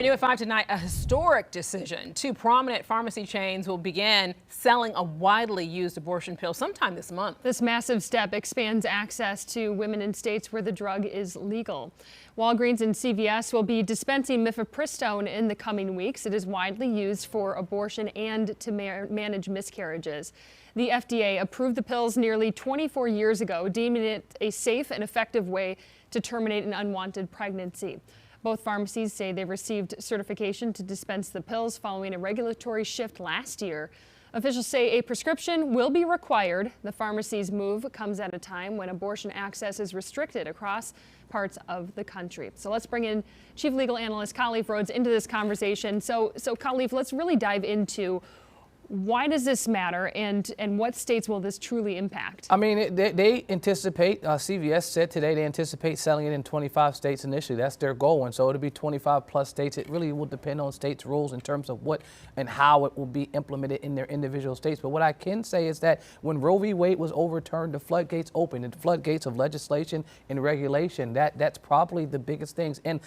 New at 5 tonight, a historic decision. Two prominent pharmacy chains will begin selling a widely used abortion pill sometime this month. This massive step expands access to women in states where the drug is legal. Walgreens and CVS will be dispensing mifepristone in the coming weeks. It is widely used for abortion and to manage miscarriages. The FDA approved the pills nearly 24 years ago, deeming it a safe and effective way to terminate an unwanted pregnancy. Both pharmacies say they received certification to dispense the pills following a regulatory shift last year. Officials say a prescription will be required. The pharmacy's move comes at a time when abortion access is restricted across parts of the country. So let's bring in Chief Legal Analyst Khalif Rhodes into this conversation. So Khalif, let's really dive into why does this matter, and what states will this truly impact? I mean, they anticipate, CVS said today they anticipate selling it in 25 states initially. That's their goal, and so it'll be 25 plus states. It really will depend on states' rules in terms of what and how it will be implemented in their individual states. But what I can say is that when Roe v. Wade was overturned, the floodgates opened, the floodgates of legislation and regulation. That's probably the biggest things, and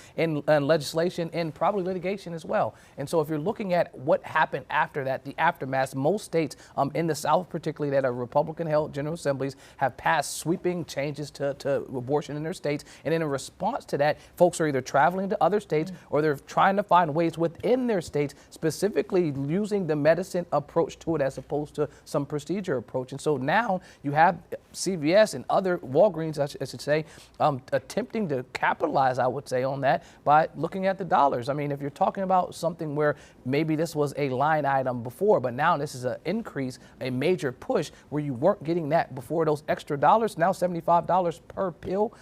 legislation and probably litigation as well. And so if you're looking at what happened after that, the aftermath, most states in the South, particularly that are Republican-held General Assemblies, have passed sweeping changes to abortion in their states. And in a response to that, folks are either traveling to other states or they're trying to find ways within their states, specifically using the medicine approach to it as opposed to some procedure approach. And so now you have CVS and other Walgreens, I should say, attempting to capitalize, I would say, on that by looking at the dollars. I mean, if you're talking about something where maybe this was a line item before, but now this is an increase, a major push where you weren't getting that before, those extra dollars, now $75 per pill.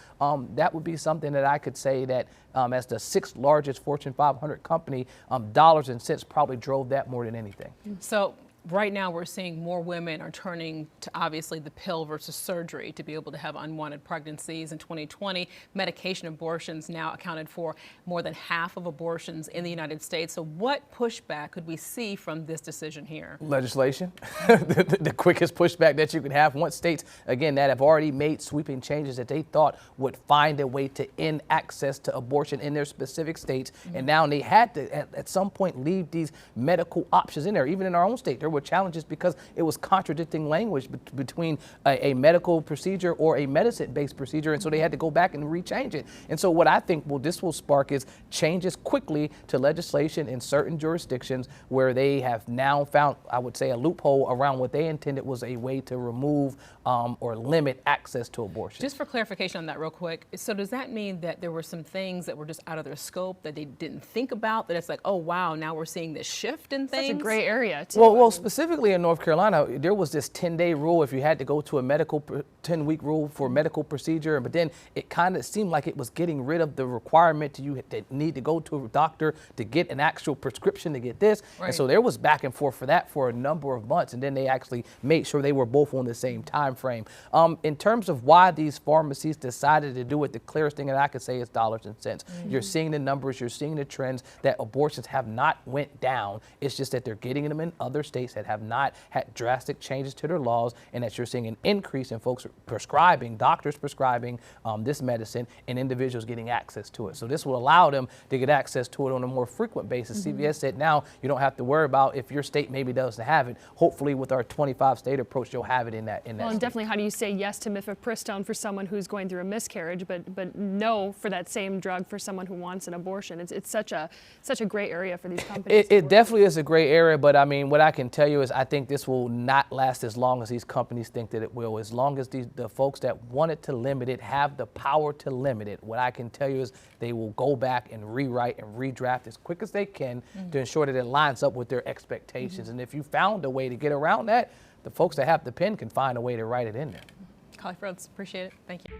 That would be something that I could say that as the sixth largest Fortune 500 company, dollars and cents probably drove that more than anything. So right now we're seeing more women are turning to obviously the pill versus surgery to be able to have unwanted pregnancies. In 2020, medication abortions now accounted for more than half of abortions in the United States. So what pushback could we see from this decision here? Legislation, the quickest pushback that you could have once states, again, that have already made sweeping changes that they thought would find a way to end access to abortion in their specific states. And now they had to, at some point, leave these medical options in there. Even in our own state, there were challenges because it was contradicting language between a medical procedure or a medicine-based procedure, and so they had to go back and rechange it. And so what I think this will spark is changes quickly to legislation in certain jurisdictions where they have now found, I would say, a loophole around what they intended was a way to remove or limit access to abortion. Just for clarification on that real quick, so does that mean that there were some things that were just out of their scope that they didn't think about, that it's like, oh wow, now we're seeing this shift in things? Such a gray area too. Well, specifically in North Carolina, there was this 10-day rule if you had to go to a 10-week rule for a medical procedure, but then it kind of seemed like it was getting rid of the requirement to need to go to a doctor to get an actual prescription to get this. Right. And so there was back and forth for that for a number of months, and then they actually made sure they were both on the same time frame. In terms of why these pharmacies decided to do it, the clearest thing that I could say is dollars and cents. You're seeing the numbers, you're seeing the trends that abortions have not went down. It's just that they're getting them in other states that have not had drastic changes to their laws, and that you're seeing an increase in folks prescribing, doctors prescribing this medicine, and individuals getting access to it. So this will allow them to get access to it on a more frequent basis. CVS said now you don't have to worry about if your state maybe doesn't have it. Hopefully with our 25 state approach, you'll have it in that well, state. And definitely, how do you say yes to mifepristone for someone who's going through a miscarriage, but no for that same drug for someone who wants an abortion? It's such a gray area for these companies. It definitely is a gray area, but I mean, what I can tell you is I think this will not last as long as these companies think that it will. As long as the folks that wanted to limit it have the power to limit it, what I can tell you is they will go back and rewrite and redraft as quick as they can to ensure that it lines up with their expectations. And if you found a way to get around that, the folks that have the pen can find a way to write it in there. Khalif Rhodes, appreciate it. Thank you.